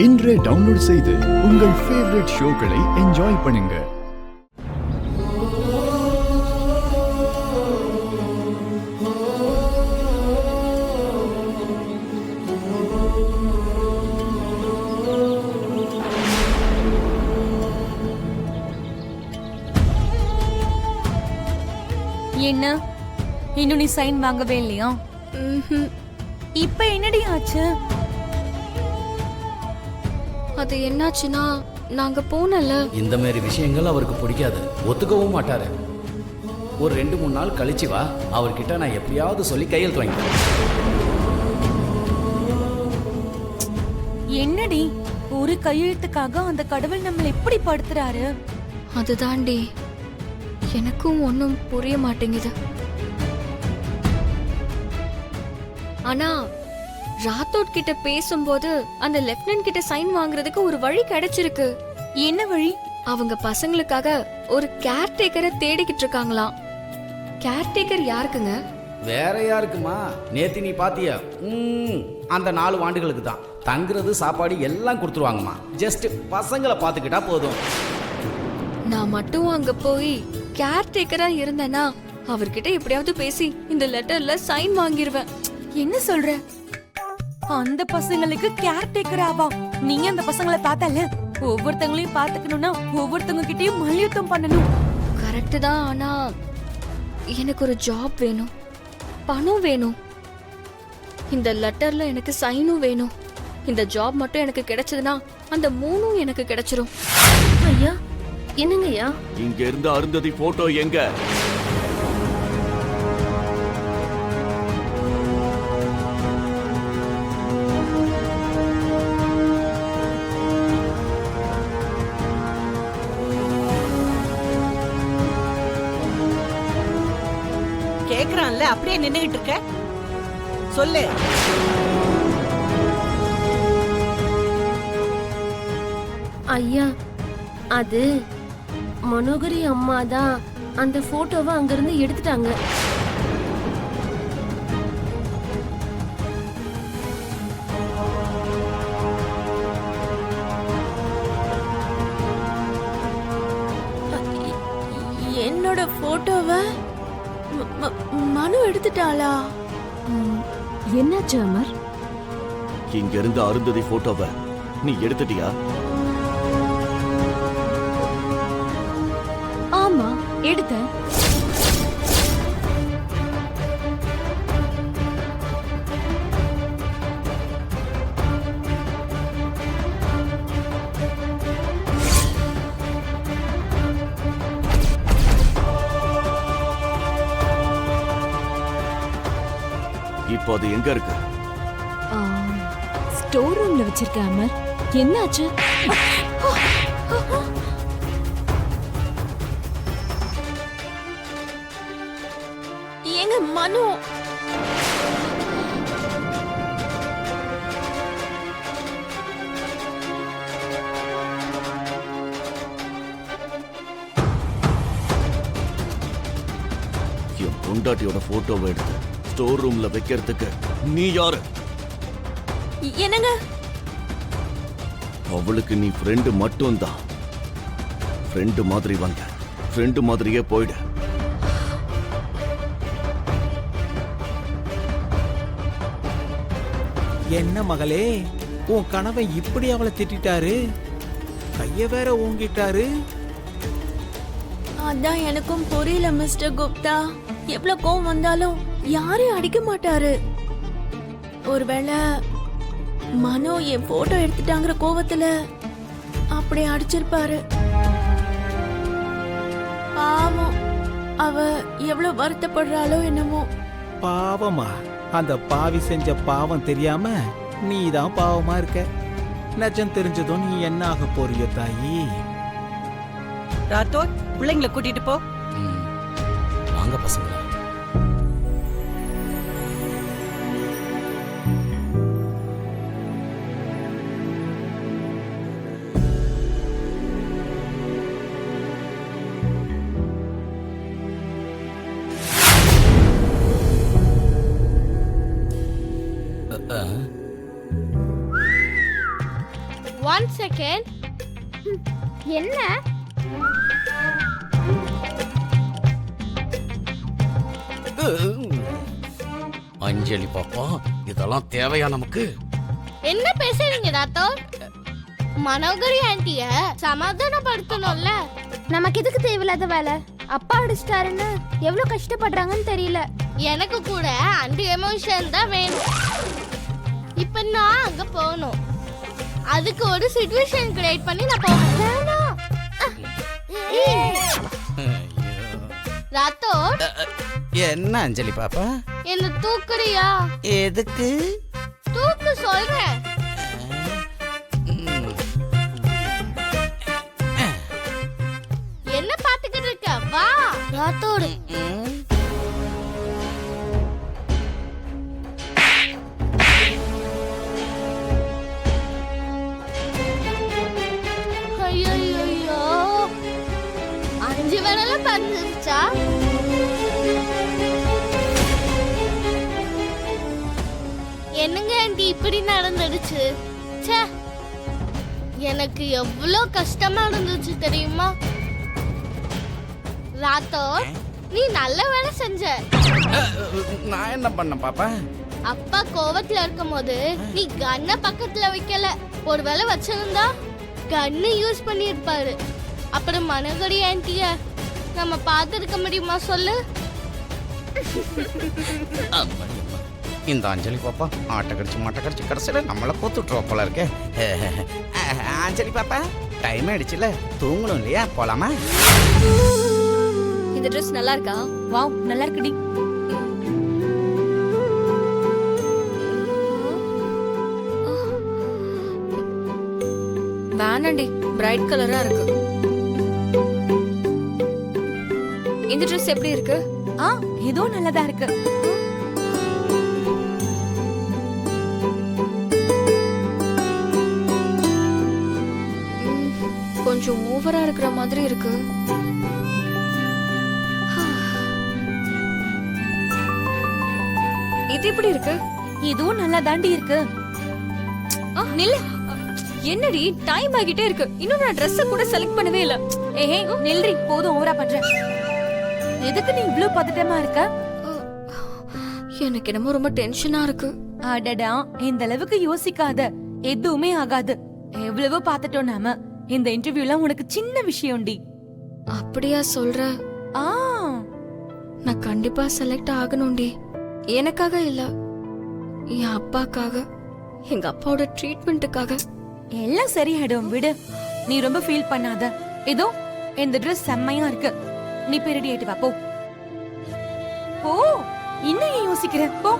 இன்றே டவுன்லோட் செய்து உங்கள் ஃபேவரட் ஷோக்களை என்ஜாய் பண்ணுங்க. என்ன இன்னும் நீ சைன் வாங்கவே இல்லையா? இப்ப என்னடி ஆச்சு? அது என்னாச்சுன்னா நாங்க போனல. இந்த மாதிரி விஷயங்கள் அவருக்கு பிடிக்காது, ஒத்துக்கவும் மாட்டாரு. ஒரு 2-3 நாள் கழிச்சு வா, அவர்கிட்ட நான் எப்படியாவது சொல்லி கையெழுத்து வாங்கிக்கிறேன். என்னடி ஒரு கையெழுத்துக்காக அந்த கடவுள் நம்மளை எப்படி படுத்துறாரு? அதுதாண்டி எனக்கும் ஒன்றும் புரிய மாட்டேங்குது. ஆனா ராத்தோட் கிட்ட பேசும்போது அந்த லெப்டினன்ட் கிட்ட சைன் வாங்குறதுக்கு ஒரு வழி கிடைச்சிருக்கு. என்ன வழி? அவங்க பசங்களுக்காக ஒரு கேர்டேக்கரை தேடிக்கிட்டு இருக்காங்களாம். கேர்டேக்கர் யாருக்குங்க? வேற யாருக்குமா? நேத்து நீ பாத்தியா? அந்த 4 ஆண்டுகளுக்கு தான் தங்குறது, சாப்பாடு எல்லாம் கொடுத்துருவாங்கம்மா. ஜஸ்ட் பசங்களை பார்த்துக்கிட்டா போதும். நான் மட்டும் அங்க போய் கேர்டேக்கரா இருந்தேன்னா அவர்கிட்ட எப்படியாவது பேசி இந்த லெட்டர்ல சைன் வாங்கிருவேன். என்ன சொல்ற? அந்த பசங்களுக்கு கேர் டேக்கராவா? நீங்க அந்த பசங்களை பார்த்தால ஒவ்வொருத்தங்களையும் பாத்துக்கணும்னா ஒவ்வொருத்தவங்க கிட்டயும் மல்யுத்தம் பண்ணணும். கரெக்ட் தான். ஆனா எனக்கு ஒரு ஜாப் வேணும், பணம் வேணும், இந்த லெட்டர்ல எனக்கு சைனும் வேணும். இந்த ஜாப் மட்டும் எனக்கு கிடைச்சதுன்னா அந்த 3ம் எனக்கு கிடைச்சிரும். ஐயா, என்னங்கய்யா? இங்க இருந்து அருந்ததி போட்டோ எங்க? கேக்குறான்ல, அப்படியே நின்னுகிட்டு இருக்க? சொல்லு. ஐயா, அது மனோகரி அம்மா தான் அந்த போட்டோவை அங்கிருந்து எடுத்துட்டாங்க. என்னோட போட்டோவை மனு எடுத்துட்டாளா? என்னாச்சு அமர்? இங்க இருந்து அருந்ததி போட்டோவை நீ எடுத்துட்டியா? ஆமா, எடுத்தேன். இப்போ அது எங்க இருக்கு? ஸ்டோர் ரூம்ல வச்சிருக்கேன் அமர். என்னாச்சு? எங்க மனு? என் பொண்டாட்டியோட போட்டோவை எடுத்து ஸ்டோர் ரூம்ல வைக்கிறதுக்கு நீ யாரு? என்னங்க? அவளுக்கு நீ ஃப்ரெண்டு மட்டும்தான். ஃப்ரெண்டு மாதிரி வந்த, ஃப்ரெண்டு மாதிரியே போயிடு. என்ன மகளே, உன் கணவன் இப்படி அவளை திட்டாரு? கைய வேற ஓங்கிட்டாரு. அதான் எனக்கும் புரியல மிஸ்டர் குப்தா. எவ்வளவு கோவம் வந்தாலும் யாரையும் அடிக்க மாட்டாரு. ஒருவேளை மனோ என் போட்டோ எடுத்துட்டாங்கிற கோவத்துல அப்படி அடிச்சிருப்பாரு. பாவம், அவ எவ்வளவு வருத்தப்படுறாளோ என்னமோ. பாவமா? அந்த பாவி செஞ்ச பாவம் தெரியாம நீ தான் பாவமா இருக்க. நிஜம் தெரிஞ்சதும் நீ என்ன ஆக போறியோ தாயி? ராத்தோட், பிள்ளைங்களை கூட்டிட்டு போ. வாங்க பசங்களா. 1 செகண்ட். என்ன? அஞ்சலி பாப்பா, இதெல்லாம் தேவையா நமக்கு? என்ன பேசுறீங்க ராத்தோர்? மனோகரி ஆண்டிய சமாதானப்படுத்தணும்ல. நமக்கு எதுக்கு தேவையில்லாத வேலை? அப்பா அடிச்சிட்டாருன்னு எவ்வளவு கஷ்டப்படுறாங்கன்னு தெரியல. எனக்கு கூட அந்த எமோஷன் தான் வேணும். இப்ப நான் அங்க போகணும். அதுக்கு ஒரு சிச்சுவேஷன் கிரியேட் பண்ணி நான் போகணும். ராத்தோர், என்ன அஞ்சலி பாப்பா? என்ன தூக்குறியா? எதுக்கு? தூக்கு சொல்றேன். என்ன பாத்துக்கிட்டு இருக்க? வா ராத்தோர். ஐயோ, 5 விரல பறந்துருச்சா? என்னங்க ஆண்டி இப்படி நடந்துடுச்சு? ச்சே, எனக்கு எவ்வளோ கஷ்டமா இருந்துச்சு தெரியுமா? ராத்தோ, நீ நல்ல வேலை செஞ்ச. நான் என்ன பண்ண பாப்பா? அப்பா கோவத்துல இருக்கும்போது நீ கண்ணை பக்கத்துல வைக்கல. ஒருவேளை வச்சிருந்தா கண்ணை யூஸ் பண்ணிருப்பாரு. அப்புறம் மனோகரி ஆண்டிய நம்ம பார்த்திருக்க முடியுமா சொல்லு? இந்த அஞ்சலி பாப்பா ஆட்டை கடிச்சு மாட்டை கடிச்சு கடைசியில நம்மள கோத்துட்டுருவா போல இருக்கே. அஞ்சலி பாப்பா, டைம் ஆயிடுச்சுல, தூங்கணும் இல்லையா? போலாமா? இந்த ட்ரெஸ் நல்லா இருக்கா? வாவ், நல்லா இருக்குடி. வேணாண்டி, பிரைட் கலரா இருக்கு. இந்த ட்ரெஸ் எப்படி இருக்கு? ஏதோ நல்லதா இருக்கு. கொஞ்சம் ஓவரா இருக்கிற மாதிரி இருக்கு. இது எப்படி இருக்கு? இதுவும் நல்லா தாண்டி இருக்கு. நில்லு. என்னடி, டைம் ஆகிட்டே இருக்கு. இன்னும் நான் Dress கூட செலக்ட் பண்ணவே இல்ல. ஏஹே, நில்றி, போதும் ஓவரா பண்ற. எதுக்கு நீ இவ்ளோ பதட்டமா இருக்க? எனக்கு என்னமோ ரொம்ப டென்ஷனா இருக்கு. அடடா, இந்த அளவுக்கு யோசிக்காத. எதுவுமே ஆகாது. எவ்வளவோ பாத்துட்டோம் நாம. இந்த இன்டர்வியூலாம் உனக்கு சின்ன விஷயம்டி. அப்படியா சொல்ற? ஆ, நான் கண்டிப்பா செலக்ட் ஆகணும்டி. எனக்காக இல்ல, என் அப்பாக்காக, எங்க அப்பாவோட ட்ரீட்மெண்ட்டுக்காக. எல்லாம் சரியாயிடும், விடு. நீ ரொம்ப ஃபீல் பண்ணாத. ஏதோ இந்த Dress செம்மையா இருக்கு. நீ போய் ரெடி ஆயிட்டு வா, போ. போ, இன்னும் ஏன் யோசிக்கிற? போ.